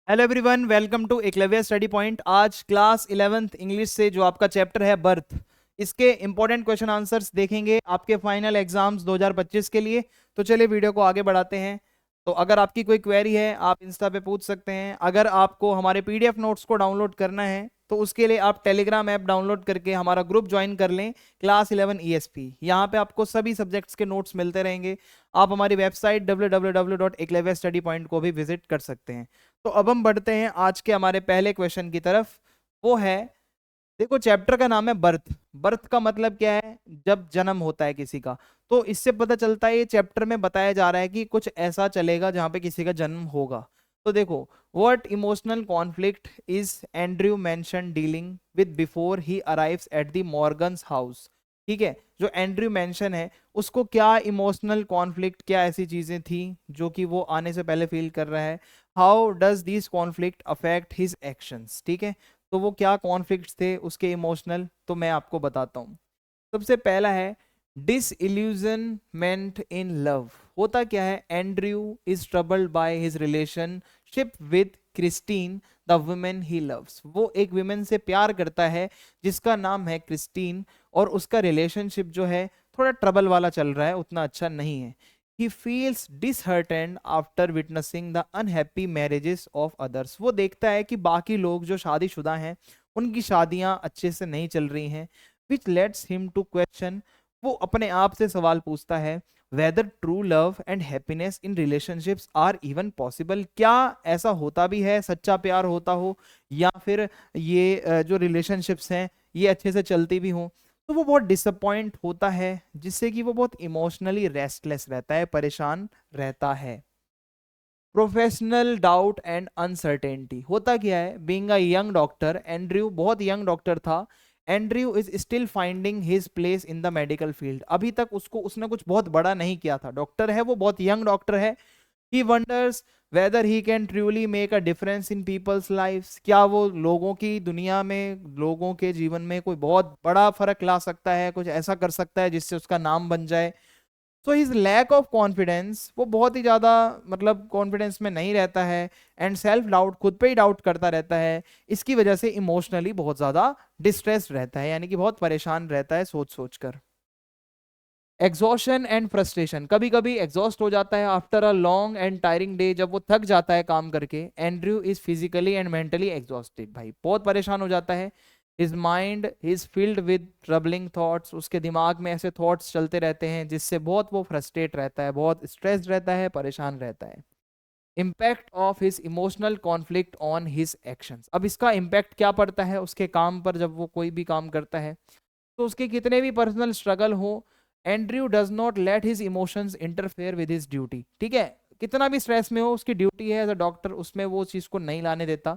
Hello everyone, welcome to Eklavya study point. आज class 11th English से जो आपका चैप्टर है बर्थ, इसके इंपॉर्टेंट क्वेश्चन आंसर्स देखेंगे आपके फाइनल एग्जाम्स 2025 के लिए। तो चलिए वीडियो को आगे बढ़ाते हैं। तो अगर आपकी कोई क्वेरी है आप इंस्टा पे पूछ सकते हैं। अगर आपको हमारे पीडीएफ नोट्स को डाउनलोड करना है तो उसके लिए आप टेलीग्राम ऐप डाउनलोड करके हमारा ग्रुप ज्वाइन कर लें, क्लास 11 ESP। यहाँ पे आपको सभी सब्जेक्ट्स के नोट्स मिलते रहेंगे। आप हमारी वेबसाइट www.eklavyastudypoint को भी विजिट कर सकते हैं। तो अब हम बढ़ते हैं आज के हमारे पहले क्वेश्चन की तरफ। वो है, देखो चैप्टर का नाम है बर्थ। बर्थ का मतलब क्या है? जब जन्म होता है किसी का। तो इससे पता चलता है ये चैप्टर में बताया जा रहा है कि कुछ ऐसा चलेगा जहां पे किसी का जन्म होगा। तो देखो, what emotional conflict is Andrew mention dealing with before he arrives at the Morgan's house. ठीक है, जो एंड्रयू मेंशन है उसको क्या इमोशनल कॉन्फ्लिक्ट, क्या ऐसी चीजें थी जो कि वो आने से पहले फील कर रहा है। How does this conflict affect his actions. ठीक है, तो वो क्या कॉन्फ्लिक्ट्स थे उसके इमोशनल, तो मैं आपको बताता हूँ। सबसे पहला है डिसइल्यूजनमेंट इन लव। होता क्या है, Andrew is troubled by his relationship with Christine the women he loves. वो एक वुमेन से प्यार करता है जिसका नाम है क्रिस्टीन, और उसका रिलेशनशिप जो है थोड़ा ट्रबल वाला चल रहा है, उतना अच्छा नहीं है। He feels disheartened after witnessing the unhappy marriages of others। वो देखता है कि बाकी लोग जो शादीशुदा हैं उनकी शादियां अच्छे से नहीं चल रही हैं। Which leads him to question। वो अपने आप से सवाल पूछता है whether true love and happiness in relationships are even possible। क्या ऐसा होता भी है, सच्चा प्यार होता हो, या फिर ये जो रिलेशनशिप्स हैं ये अच्छे से चलती भी हों। तो वो बहुत डिसअपॉइंट होता है, जिससे कि वो बहुत इमोशनली रेस्टलेस रहता है, परेशान रहता है। Professional doubt and uncertainty. होता क्या है, being a young doctor, Andrew बहुत यंग डॉक्टर था। Andrew is still finding his place in the medical field. अभी तक उसने कुछ बहुत बड़ा नहीं किया था। डॉक्टर है, वो बहुत यंग डॉक्टर है। He wonders whether he can truly make a difference in people's lives। क्या वो लोगों की दुनिया में, लोगों के जीवन में कोई बहुत बड़ा फर्क ला सकता है, कुछ ऐसा कर सकता है जिससे उसका नाम बन जाए। So his lack of confidence, वो बहुत ही ज्यादा मतलब कॉन्फिडेंस में नहीं रहता है। एंड सेल्फ डाउट, खुद पे ही डाउट करता रहता है। इसकी वजह से इमोशनली बहुत ज्यादा डिस्ट्रेस रहता है, यानी कि बहुत परेशान रहता है सोच सोच कर। एग्जॉशन एंड फ्रस्ट्रेशन, कभी कभी एग्जॉस्ट हो जाता है after a long and tiring day. जब वो थक जाता है काम करके, Andrew is physically and mentally exhausted. भाई बहुत परेशान हो जाता है। His mind is filled with troubling thoughts. उसके दिमाग में ऐसे थॉट्स चलते रहते हैं जिससे बहुत वो फ्रस्ट्रेट रहता है, बहुत स्ट्रेस्ड रहता है, परेशान रहता है। Impact of his emotional conflict on his actions. अब इसका इम्पैक्ट क्या पड़ता है उसके काम पर, जब वो कोई भी काम करता है तो उसके कितने भी पर्सनल स्ट्रगल हो, Andrew does not let his emotions interfere with his duty. ठीक है, कितना भी स्ट्रेस में हो, उसकी ड्यूटी है एज अ डॉक्टर, उसमें वो चीज को नहीं लाने देता।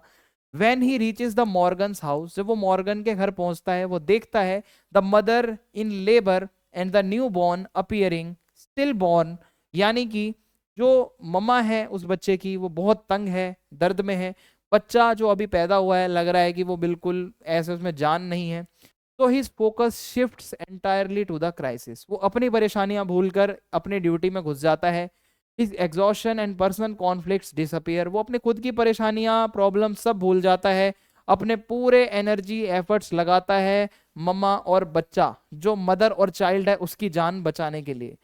When he reaches the Morgan's house, जब वो मॉर्गन के घर पहुंचता है, वो देखता है the mother in labour and the new born appearing still born. यानी कि जो मम्मा है उस बच्चे की, वो बहुत तंग है, दर्द में है। बच्चा जो अभी पैदा हुआ है लग रहा है कि वो बिल्कुल ऐसे, उसमें जान नहीं है। तो his focus shifts entirely to the crisis. वो अपनी परेशानियां भूलकर अपनी ड्यूटी में घुस जाता है। His exhaustion and personal conflicts disappear. वो अपने खुद की परेशानियां, प्रॉब्लम सब भूल जाता है, अपने पूरे एनर्जी एफर्ट्स लगाता है मम्मा और बच्चा, जो मदर और चाइल्ड है, उसकी जान बचाने के लिए।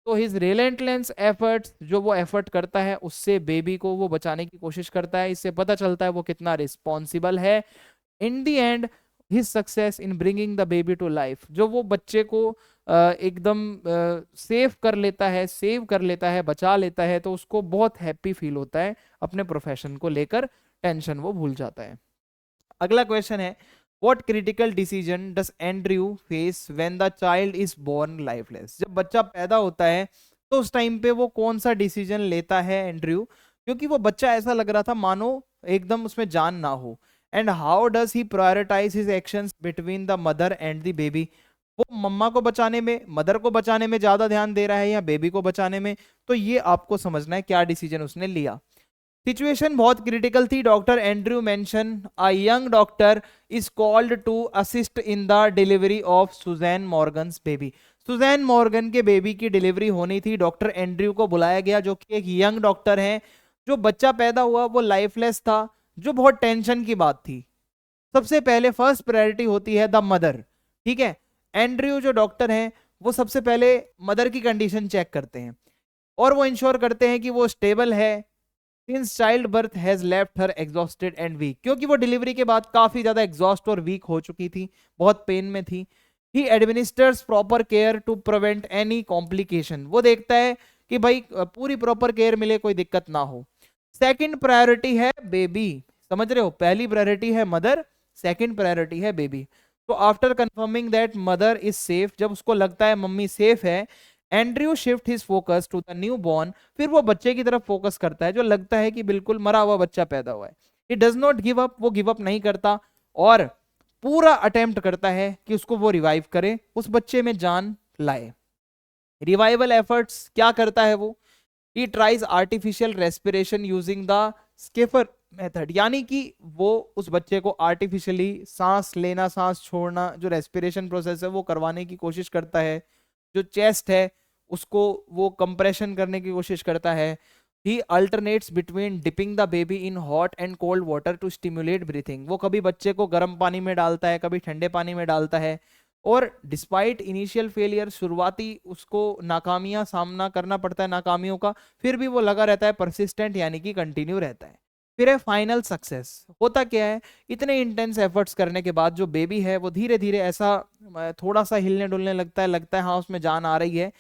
तो हिज रिलेंटलेस एफर्ट्स, जो वो एफर्ट करता है उससे बेबी को वो बचाने की कोशिश करता है। इससे पता चलता है वो कितना रिस्पॉन्सिबल है। In the end his success in bringing the baby to life, जो वो बच्चे को एकदम सेव कर लेता है, सेव कर लेता है, बचा लेता है, तो उसको बहुत हैप्पी फील होता है। अपने प्रोफेशन को लेकर टेंशन वो भूल जाता है। अगला क्वेश्चन है, what critical decision does Andrew face when the child is born lifeless. जब बच्चा पैदा होता है तो उस टाइम पे वो कौन सा डिसीजन लेता है एंड्रयू, क्योंकि वो बच्चा ऐसा लग रहा था मानो एकदम उसमें जान ना हो। And how does he prioritise his actions between the mother and the baby. वो मम्मा को बचाने में, मदर को बचाने में ज्यादा ध्यान दे रहा है या बेबी को बचाने में। तो ये आपको समझना है क्या डिसीजन उसने लिया। सिचुएशन बहुत क्रिटिकल थी। Doctor Andrew mention a young doctor is called to assist in the delivery of Susan Morgan's baby. Susan Morgan के बेबी की डिलीवरी होनी थी। डॉक्टर एंड्रयू को बुलाया गया, जो कि एक यंग डॉक्टर हैं, जो बच्चा पैदा हुआ वो लाइफलेस था, जो बहुत टेंशन की बात थी। सबसे पहले फर्स्ट प्रायोरिटी होती है द मदर, ठीक है। एंड्रयू जो डॉक्टर हैं वो सबसे पहले मदर की कंडीशन चेक करते हैं और वो इंश्योर करते हैं कि वो स्टेबल है। Since child birth has left her exhausted and weak, क्योंकि वो डिलीवरी के बाद काफी ज्यादा एग्जॉस्ट और वीक हो चुकी थी, बहुत पेन में थी। He administers proper care to prevent any complication, वो देखता है कि भाई पूरी प्रॉपर केयर मिले, कोई दिक्कत ना हो। सेकंड प्रायोरिटी है बेबी, समझ रहे हो, पहली प्रायोरिटी है मदर, सेकंड प्रायोरिटी है बेबी। तो after confirming that mother is safe, जब उसको लगता है मम्मी सेफ है, Andrew shift his focus to the new born, फिर वो बच्चे की तरफ फोकस करता है जो लगता है कि बिल्कुल मरा हुआ बच्चा पैदा हुआ है। He does not give up, वो गिव अप नहीं करता और पूरा अटेम्प्ट करता है कि उसको वो रिवाइव करे, उस बच्चे में जान लाए। रिवाइवल एफर्ट्स क्या करता है वो, he tries artificial respiration using the Schafer method, यानी कि वो उस बच्चे को आर्टिफिशियली सांस लेना सांस छोड़ना जो रेस्पिरेशन प्रोसेस है वो करवाने की कोशिश करता है। जो चेस्ट है उसको वो कंप्रेशन करने की कोशिश करता है। He alternates between dipping the baby in hot and cold water to stimulate breathing, वो कभी बच्चे को गर्म पानी में डालता है, कभी ठंडे पानी में डालता है। और डिस्पाइट इनिशियल फेलियर, शुरुआती उसको नाकामियां सामना करना पड़ता है, नाकामियों का, फिर भी वो लगा रहता है, परसिस्टेंट यानी कि कंटिन्यू रहता है। फिर है फाइनल सक्सेस। होता क्या है, इतने इंटेंस एफर्ट्स करने के बाद जो बेबी है वो धीरे धीरे ऐसा थोड़ा सा हिलने डुलने लगता है हाँ उसमें जान आ रही है।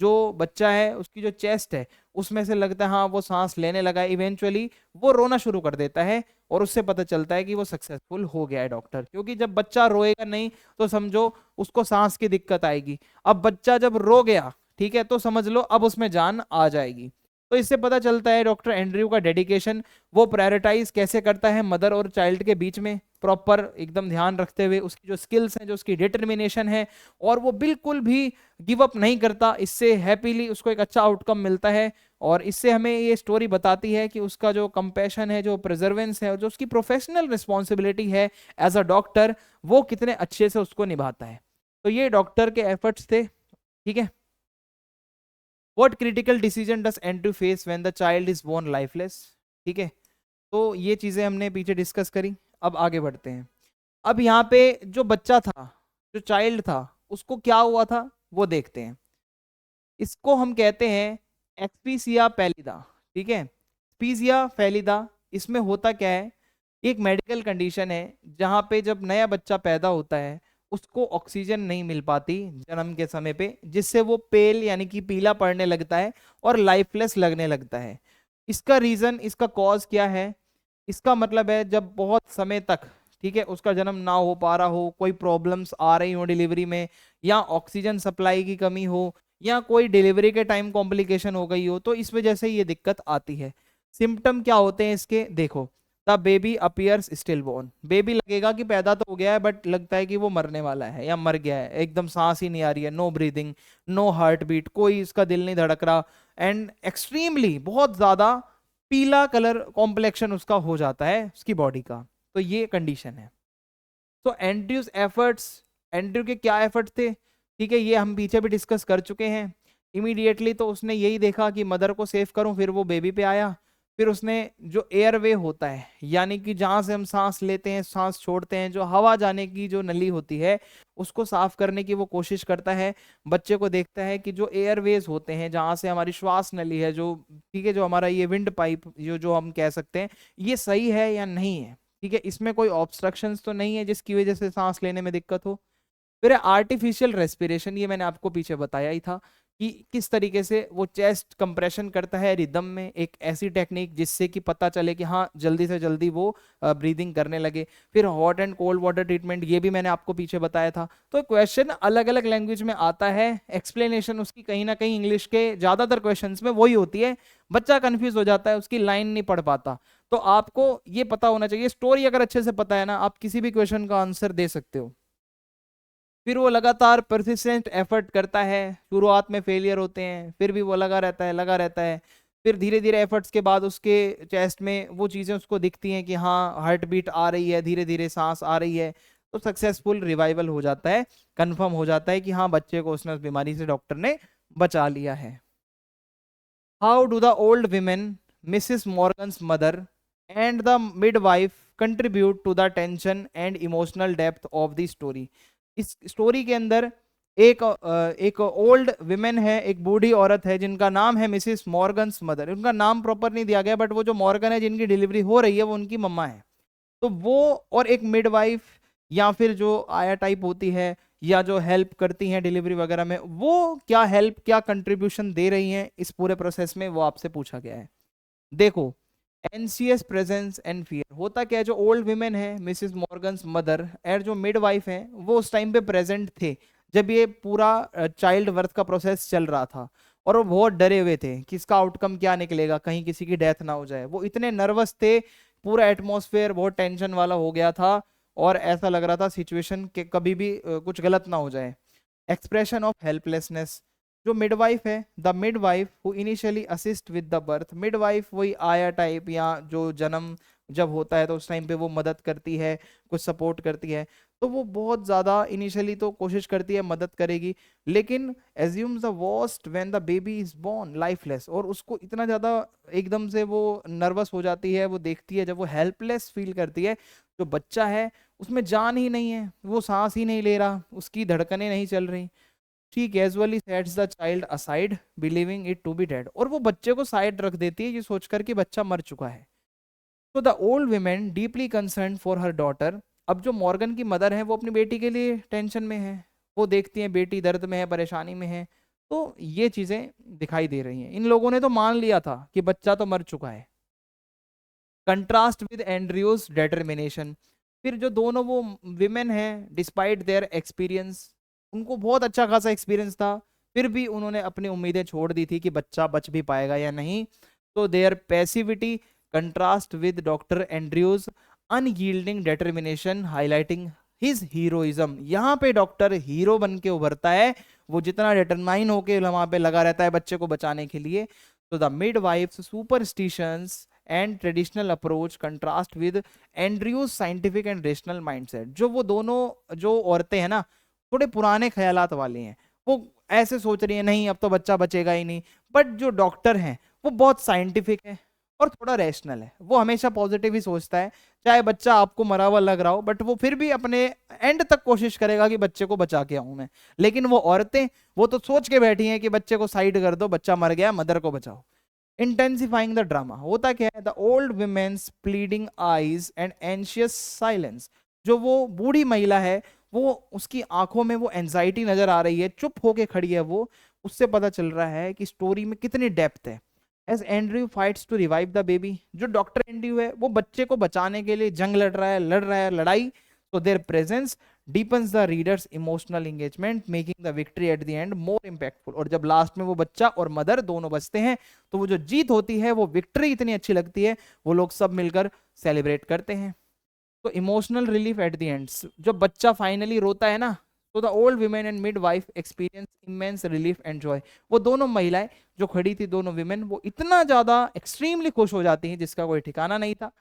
जो बच्चा है उसकी जो चेस्ट है उसमें से लगता है हाँ वो सांस लेने लगा है। इवेंचुअली वो रोना शुरू कर देता है और उससे पता चलता है कि वो सक्सेसफुल हो गया है डॉक्टर, क्योंकि जब बच्चा रोएगा नहीं तो समझो उसको सांस की दिक्कत आएगी। अब बच्चा जब रो गया, ठीक है, तो समझ लो अब उसमें जान आ जाएगी। तो इससे पता चलता है डॉक्टर एंड्रयू का डेडिकेशन, वो प्रायोरिटाइज कैसे करता है मदर और चाइल्ड के बीच में, प्रॉपर एकदम ध्यान रखते हुए, उसकी जो स्किल्स हैं, जो उसकी डिटर्मिनेशन है, और वो बिल्कुल भी गिव अप नहीं करता। इससे हैप्पीली उसको एक अच्छा आउटकम मिलता है। और इससे हमें ये स्टोरी बताती है कि उसका जो कंपैशन है, जो प्रिजर्वेंस है और जो उसकी प्रोफेशनल रिस्पॉन्सिबिलिटी है एज अ डॉक्टर, वो कितने अच्छे से उसको निभाता है। तो ये डॉक्टर के एफर्ट्स थे, ठीक है। What critical decision does Andrew face when the child is born lifeless? ठीक है, तो ये चीजें हमने पीछे डिस्कस करी। अब आगे बढ़ते हैं। अब यहाँ पे जो बच्चा था, जो चाइल्ड था, उसको क्या हुआ था वो देखते हैं। इसको हम कहते हैं एक्सपीसिया पैलिदा, ठीक है, एक्सपीसिया पैलिदा। इसमें होता क्या है, एक मेडिकल कंडीशन है जहाँ पे जब नया बच्चा पैदा होता है उसको ऑक्सीजन नहीं मिल पाती जन्म के समय पे, जिससे वो पेल यानी कि पीला पड़ने लगता है और लाइफलेस लगने लगता है। इसका रीजन, इसका कॉज क्या है, इसका मतलब है जब बहुत समय तक, ठीक है, उसका जन्म ना हो पा रहा हो, कोई प्रॉब्लम्स आ रही हो डिलीवरी में, या ऑक्सीजन सप्लाई की कमी हो, या कोई डिलीवरी के टाइम कॉम्प्लिकेशन हो गई हो, तो इस वजह से ये दिक्कत आती है। सिम्टम क्या होते हैं इसके, देखो, the baby appears still born, baby लगेगा कि पैदा तो हो गया है बट लगता है कि वो मरने वाला है या मर गया है, एकदम सांस ही नहीं आ रही है, no breathing, no heart beat, कोई इसका दिल नहीं धड़क रहा, एंड एक्सट्रीमली बहुत ज्यादा पीला कलर कॉम्प्लेक्शन उसका हो जाता है उसकी बॉडी का। तो ये कंडीशन है। तो एंड्रयूज एफर्ट्स, एंड्रयू के क्या एफर्ट थे, ठीक है, ये हम पीछे भी डिस्कस कर चुके हैं। इमीडिएटली तो उसने यही देखा कि मदर को सेव करूं, फिर वो बेबी पे आया। फिर उसने जो एयरवे होता है, यानी कि जहां से हम सांस लेते हैं सांस छोड़ते हैं, जो हवा जाने की जो नली होती है उसको साफ करने की वो कोशिश करता है। बच्चे को देखता है कि जो एयरवेज होते हैं जहां से हमारी श्वास नली है, जो, ठीक है, जो हमारा ये विंड पाइप जो हम कह सकते हैं, ये सही है या नहीं है, ठीक है, इसमें कोई ऑब्स्ट्रक्शंस तो नहीं है जिसकी वजह से सांस लेने में दिक्कत हो। फिर आर्टिफिशियल रेस्पिरेशन, ये मैंने आपको पीछे बताया ही था कि किस तरीके से वो चेस्ट कंप्रेशन करता है रिदम में, एक ऐसी टेक्निक जिससे कि पता चले कि हाँ जल्दी से जल्दी वो ब्रीदिंग करने लगे। फिर hot and cold water treatment, ये भी मैंने आपको पीछे बताया था। तो क्वेश्चन अलग अलग लैंग्वेज में आता है, एक्सप्लेनेशन उसकी कहीं ना कहीं इंग्लिश के ज्यादातर क्वेश्चन में वही होती है, बच्चा कंफ्यूज हो जाता है, उसकी लाइन नहीं पढ़ पाता। तो आपको ये पता होना चाहिए, स्टोरी अगर अच्छे से पता है ना, आप किसी भी क्वेश्चन का आंसर दे सकते हो। फिर वो लगातार परसिस्टेंट एफर्ट करता है, शुरुआत में फेलियर होते हैं, फिर भी वो लगा रहता है, लगा रहता है। फिर धीरे धीरे एफर्ट्स के बाद उसके चेस्ट में वो चीज़ें उसको दिखती हैं कि हाँ हार्ट बीट आ रही है, धीरे धीरे सांस आ रही है, तो सक्सेसफुल रिवाइवल हो जाता है, कंफर्म हो जाता है कि हाँ बच्चे को उसने उस बीमारी से डॉक्टर ने बचा लिया है। How do the old women Mrs. Morgan's mother and the midwife contribute to the tension and emotional depth of the story. इस स्टोरी के अंदर एक ओल्ड विमेन है, एक बूढ़ी औरत है जिनका नाम है मिसिस मॉर्गन्स मदर। उनका नाम प्रॉपर नहीं दिया गया, बट वो जो मॉर्गन है जिनकी डिलीवरी हो रही है वो उनकी मम्मा है। तो वो और एक मिडवाइफ या फिर जो आया टाइप होती है या जो हेल्प करती हैं डिलीवरी वगैरह में, वो क्या हेल्प क्या कंट्रीब्यूशन दे रही हैं इस पूरे प्रोसेस में, वो आपसे पूछा गया है। देखो, एनसीएस प्रेजेंस एंड फियर होता क्या है, जो ओल्ड विमेन है मिसिस मॉर्गन्स मदर और जो मिडवाइफ है वो उस टाइम पे प्रेजेंट थे जब ये पूरा चाइल्ड बर्थ का प्रोसेस चल रहा था, और वो बहुत डरे हुए थे कि इसका आउटकम क्या निकलेगा, कहीं किसी की डेथ ना हो जाए। वो इतने नर्वस थे, पूरा एटमॉस्फेयर बहुत टेंशन वाला हो गया था और ऐसा लग रहा था सिचुएशन के कभी भी कुछ गलत ना हो जाए। एक्सप्रेशन ऑफ हेल्पलेसनेस, जो मिडवाइफ है, the midwife who initially assist with the birth, midwife वही आया टाइप या जो जन्म जब होता है तो उस टाइम पे वो मदद करती है, कुछ सपोर्ट करती है। तो वो बहुत ज़्यादा इनिशियली तो कोशिश करती है, मदद करेगी, लेकिन assumes the worst when the baby is born lifeless, और उसको इतना ज़्यादा एकदम से वो नर्वस हो जाती है, वो देखती है जब वो हेल्पलेस फील करती है, जो बच्चा है उसमें जान ही नहीं है, वो सांस ही नहीं ले रहा, उसकी धड़कनें नहीं चल रही। She casually sets the child aside believing it to be dead, और वो बच्चे को साइड रख देती है ये सोचकर कि बच्चा मर चुका है। तो the old women deeply concern for her daughter, अब जो मॉर्गन की मदर है वो अपनी बेटी के लिए टेंशन में है, वो देखती है बेटी दर्द में है, परेशानी में है। तो ये चीजें दिखाई दे रही हैं। इन लोगों ने तो मान लिया था कि बच्चा तो मर चुका है। कंट्रास्ट विद एंड्रयूज डिटर्मिनेशन, फिर जो दोनों वो विमेन हैं, डिस्पाइट देयर एक्सपीरियंस, उनको बहुत अच्छा खासा एक्सपीरियंस था, फिर भी उन्होंने अपनी उम्मीदें छोड़ दी थी कि बच्चा बच भी पाएगा या नहीं। तो their passivity contrast with doctor Andrew's unyielding determination highlighting his heroism, यहाँ पे डॉक्टर हीरो बन के उभरता है, वो जितना डिटरमाइन होके वहां पे लगा रहता है बच्चे को बचाने के लिए। तो the midwives superstitions and traditional approach contrast with Andrews scientific and rational mindset, जो वो दोनों जो औरतें हैं ना, थोड़े पुराने ख्यालात वाली हैं, वो ऐसे सोच रही है नहीं अब तो बच्चा बचेगा ही नहीं, बट जो डॉक्टर हैं वो बहुत साइंटिफिक है और थोड़ा रैशनल है, वो हमेशा पॉजिटिव ही सोचता है, चाहे बच्चा आपको मरा हुआ लग रहा हो, बट वो फिर भी अपने एंड तक कोशिश करेगा कि बच्चे को बचा के आऊं मैं। लेकिन वो औरतें, वो तो सोच के बैठी हैं कि बच्चे को साइड कर दो, बच्चा मर गया, मदर को बचाओ। इंटेंसिफाइंग द ड्रामा, होता क्या है, the old women's pleading eyes and anxious silence, जो वो बूढ़ी महिला है वो उसकी आंखों में वो एंजाइटी नजर आ रही है, चुप होके खड़ी है वो, उससे पता चल रहा है कि स्टोरी में कितनी डेप्थ है। As Andrew fights to revive the baby, जो डॉक्टर एंड्रयू है वो बच्चे को बचाने के लिए जंग लड़ रहा है लड़ाई। तो there presence deepens the reader's emotional engagement making the victory at the end more impactful, और जब लास्ट में वो बच्चा और मदर दोनों बचते हैं तो वो जो जीत होती है वो विक्ट्री इतनी अच्छी लगती है, वो लोग सब मिलकर सेलिब्रेट करते हैं। तो emotional relief at the end, जब बच्चा फाइनली रोता है ना, तो the old women and mid wife experience immense relief and Joy, वो दोनों महिलाएं जो खड़ी थी, दोनों विमेन, वो इतना ज्यादा एक्सट्रीमली खुश हो जाती हैं जिसका कोई ठिकाना नहीं था।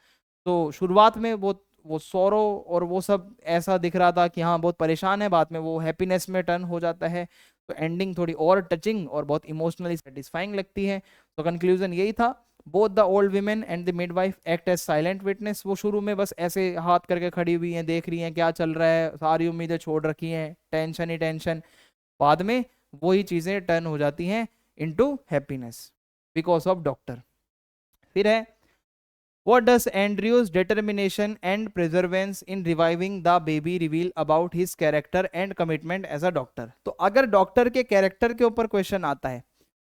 तो शुरुआत में वो सौरो और वो सब ऐसा दिख रहा था कि हाँ बहुत परेशान है, बाद में वो हैप्पीनेस में टर्न हो जाता है। तो एंडिंग थोड़ी और टचिंग और बहुत इमोशनली सेटिस्फाइंग लगती है। तो कंक्लूजन यही था, both the old women and the midwife act as silent witness, वो शुरू में बस ऐसे हाथ करके खड़ी हुई हैं, देख रही हैं क्या चल रहा है, सारी उम्मीदें छोड़ रखी हैं, टेंशन ही टेंशन, बाद में वही चीजें टर्न हो जाती हैं into happiness because of doctor. फिर है, what does Andrew's determination and perseverance in reviving the baby reveal about his character and commitment as a doctor? तो अगर डॉक्टर के कैरेक्टर के ऊपर क्वेश्चन आता है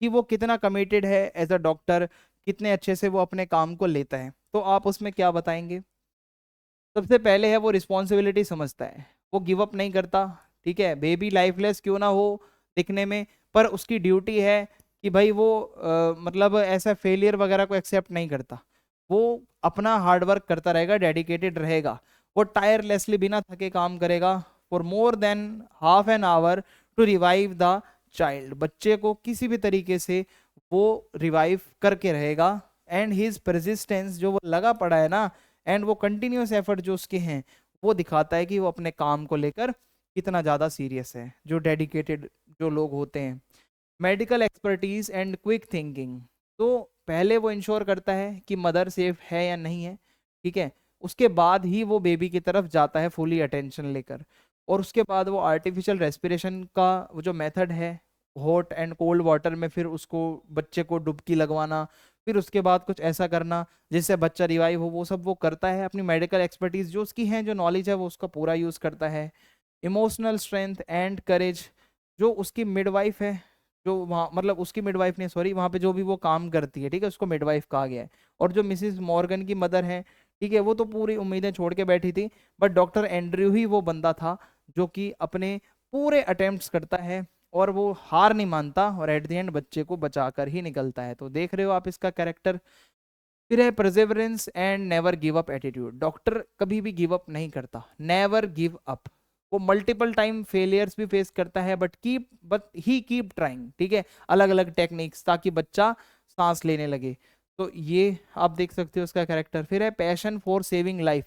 कि वो कितना कमिटेड है एज अ डॉक्टर, कितने अच्छे से वो अपने काम को लेता है, तो आप उसमें क्या बताएंगे? सबसे पहले है वो रिस्पॉन्सिबिलिटी समझता है, वो गिव अप नहीं करता। ठीक है, बेबी लाइफलेस क्यों ना हो दिखने में, पर उसकी ड्यूटी है कि भाई वो मतलब ऐसा फेलियर वगैरह को एक्सेप्ट नहीं करता, वो अपना हार्डवर्क करता रहेगा, डेडिकेटेड रहेगा, वो टायरलेसली बिना थके काम करेगा for more than half an hour to revive the child, बच्चे को किसी भी तरीके से वो रिवाइव करके रहेगा। एंड हिज परसिस्टेंस, जो वो लगा पड़ा है ना, एंड वो कंटिन्यूस एफर्ट जो उसके हैं, वो दिखाता है कि वो अपने काम को लेकर कितना ज़्यादा सीरियस है, जो डेडिकेटेड जो लोग होते हैं। Medical expertise and quick thinking, तो पहले वो इंश्योर करता है कि मदर सेफ है या नहीं है, ठीक है, उसके बाद ही वो बेबी की तरफ जाता है फुली अटेंशन लेकर। और उसके बाद वो आर्टिफिशियल रेस्पिरेशन का वो जो मेथड है, हॉट एंड कोल्ड वाटर में फिर उसको बच्चे को डुबकी लगवाना, फिर उसके बाद कुछ ऐसा करना जिससे बच्चा रिवाइव हो, वो सब वो करता है। अपनी मेडिकल एक्सपर्टीज जो उसकी है, जो नॉलेज है, वो उसका पूरा यूज करता है। इमोशनल स्ट्रेंथ एंड करेज, जो उसकी मिडवाइफ है, जो वहाँ मतलब उसकी मिडवाइफ नहीं सॉरी, वहाँ पे जो भी वो काम करती है, ठीक है, उसको मिडवाइफ कहा गया है। और जो मिसिस मॉर्गन की मदर है, ठीक है, वो तो पूरी उम्मीदें छोड़ के बैठी थी, बट डॉक्टर एंड्रयू ही वो बंदा था जो कि अपने पूरे अटेम्प्ट्स करता है और वो हार नहीं मानता और एट द एंड बच्चे को बचाकर ही निकलता है। तो देख रहे हो आप इसका कैरेक्टर। फिर है Perseverance and never give up attitude. Doctor कभी भी गिव अप नहीं करता, नेवर गिव अप। वो मल्टीपल टाइम फेलियर्स भी फेस करता है बट ही कीप ट्राइंग, ठीक है, अलग अलग टेक्निक्स, ताकि बच्चा सांस लेने लगे। तो ये आप देख सकते हो उसका कैरेक्टर। फिर है पैशन फॉर सेविंग लाइफ।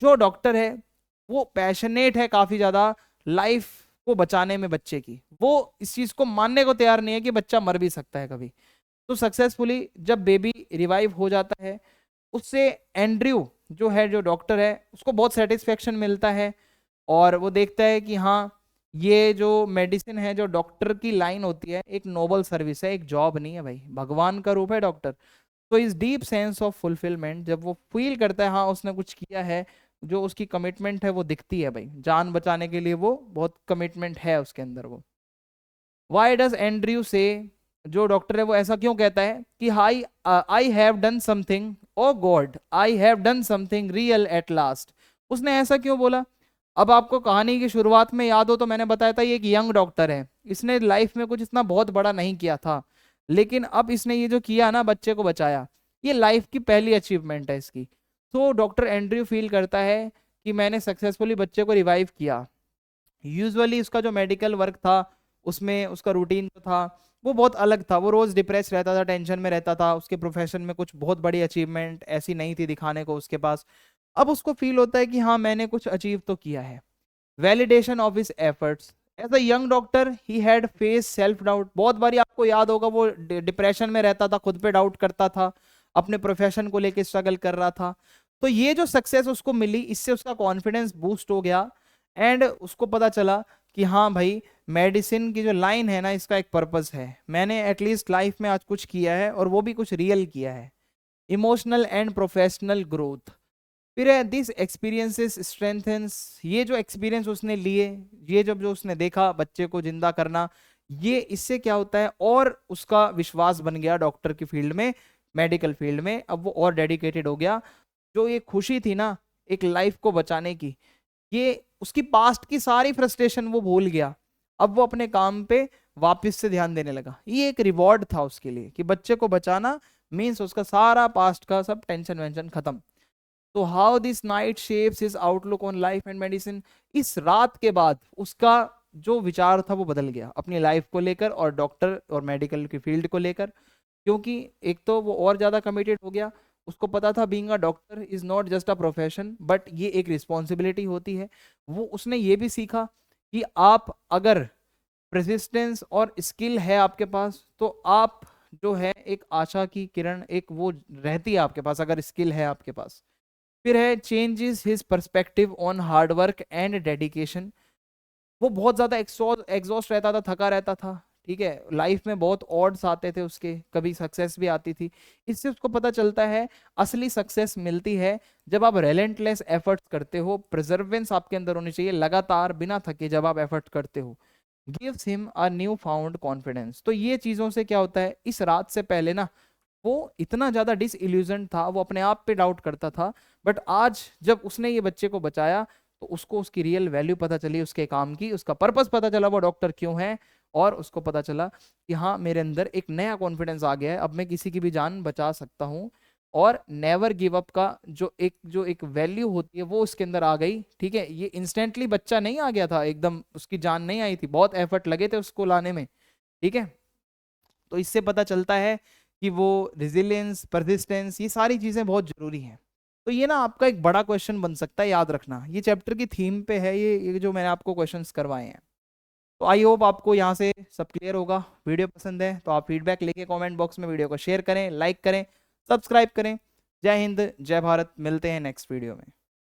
जो डॉक्टर है वो पैशनेट है काफी ज्यादा लाइफ को बचाने में बच्चे की, वो इस चीज को मानने को तैयार नहीं है कि बच्चा मर भी सकता है कभी। तो सक्सेसफुली जब बेबी रिवाइव हो जाता है, उससे एंड्रयू जो है, जो डॉक्टर है, उसको बहुत सेटिस्फेक्शन मिलता है। और वो देखता है कि हाँ, ये जो मेडिसिन है, जो डॉक्टर की लाइन होती है, एक नोबल सर्विस है, एक जॉब नहीं है भाई, भगवान का रूप है डॉक्टर। तो इस डीप सेंस ऑफ फुलफिलमेंट जब वो फील करता है हाँ उसने कुछ किया है, जो उसकी कमिटमेंट है वो दिखती है भाई, जान बचाने के लिए वो बहुत कमिटमेंट है उसके अंदर वो। वाई डज एंड्रयू से, जो डॉक्टर है वो ऐसा क्यों कहता है कि hi I have done something, oh God I have done something real at last. उसने ऐसा क्यों बोला? अब आपको कहानी की शुरुआत में याद हो तो मैंने बताया था ये एक यंग डॉक्टर है, इसने लाइफ में कुछ इतना बहुत बड़ा नहीं किया था, लेकिन अब इसने ये जो किया ना, बच्चे को बचाया, ये लाइफ की पहली अचीवमेंट है इसकी। तो डॉक्टर एंड्रयू फील करता है कि मैंने सक्सेसफुली बच्चे को रिवाइव किया। यूजुअली उसका जो मेडिकल वर्क था, उसमें उसका रूटीन जो था वो बहुत अलग था, वो रोज डिप्रेस रहता था, टेंशन में रहता था, उसके प्रोफेशन में कुछ बहुत बड़ी अचीवमेंट ऐसी नहीं थी दिखाने को उसके पास। अब उसको फील होता है कि हाँ मैंने कुछ अचीव तो किया है। Validation of his efforts. As a young doctor he had face self doubt. बहुत बारी आपको याद होगा वो डिप्रेशन में रहता था, खुद पे डाउट करता था, अपने प्रोफेशन को लेके स्ट्रगल कर रहा था। तो ये जो सक्सेस उसको मिली, इससे उसका कॉन्फिडेंस बूस्ट हो गया एंड उसको पता चला कि हाँ भाई, मेडिसिन की जो लाइन है ना, इसका एक पर्पस है, मैंने एटलीस्ट लाइफ में आज कुछ किया है और वो भी कुछ रियल किया है। Emotional and professional growth. फिर है दिस एक्सपीरियंसेस स्ट्रेंथेंस। ये जो एक्सपीरियंस उसने लिए, ये जब जो उसने देखा बच्चे को जिंदा करना, ये इससे क्या होता है, और उसका विश्वास बन गया डॉक्टर की फील्ड में, मेडिकल फील्ड में, अब वो और डेडिकेटेड हो गया। जो ये खुशी थी ना एक लाइफ को बचाने की, ये उसकी पास्ट की सारी फ्रस्ट्रेशन वो भूल गया। अब वो अपने काम पे वापस से ध्यान देने लगा। ये एक रिवॉर्ड था उसके लिए कि बच्चे को बचाना मीन्स उसका सारा पास्ट का सब टेंशन वेंशन खत्म। तो how this night shapes his outlook on life and medicine. इस रात के बाद उसका जो विचार था वो बदल गया अपनी लाइफ को लेकर और डॉक्टर और मेडिकल की फील्ड को लेकर। क्योंकि एक तो वो और ज्यादा कमिटेड हो गया, उसको पता था being a doctor is not just a profession but ये एक रिस्पॉन्सिबिलिटी होती है। वो उसने ये भी सीखा कि आप अगर प्रेसिस्टेंस और स्किल है आपके पास, तो आप जो है एक आशा की किरण एक वो रहती है आपके पास, अगर स्किल है आपके पास। फिर है changes his perspective on hard work and dedication. वो बहुत ज्यादा एग्जॉस्ट रहता था, थका रहता था, ठीक है, लाइफ में बहुत ऑड्स आते थे उसके, कभी सक्सेस भी आती थी। इससे उसको पता चलता है असली सक्सेस मिलती है जब आप रेलेंटलेस एफर्ट्स करते हो, प्रिजर्वेंस आपके अंदर होनी चाहिए, लगातार बिना थके जब आप एफर्ट करते हो। Gives him a new found confidence. तो ये चीजों से क्या होता है, इस रात से पहले ना वो इतना ज्यादा डिसइल्यूजन था, वो अपने आप पे डाउट करता था, बट आज जब उसने ये बच्चे को बचाया तो उसको उसकी रियल वैल्यू पता चली, उसके काम की, उसका पर्पस पता चला, वो डॉक्टर क्यों है। और उसको पता चला कि हाँ मेरे अंदर एक नया कॉन्फिडेंस आ गया है, अब मैं किसी की भी जान बचा सकता हूँ। और नेवर गिव अप का जो एक वैल्यू होती है वो उसके अंदर आ गई, ठीक है। ये इंस्टेंटली बच्चा नहीं आ गया था, एकदम उसकी जान नहीं आई थी, बहुत एफर्ट लगे थे उसको लाने में, ठीक है। तो इससे पता चलता है कि वो रिजिलियंस, परसिस्टेंस, ये सारी चीजें बहुत जरूरी हैं। तो ये ना आपका एक बड़ा क्वेश्चन बन सकता है, याद रखना, ये चैप्टर की थीम पे है, ये जो मैंने आपको क्वेश्चंस करवाए हैं। तो आई होप आपको यहाँ से सब क्लियर होगा। वीडियो पसंद है तो आप फीडबैक लेके कमेंट बॉक्स में वीडियो को शेयर करें, लाइक करें, सब्सक्राइब करें। जय हिंद, जय भारत, मिलते हैं नेक्स्ट वीडियो में।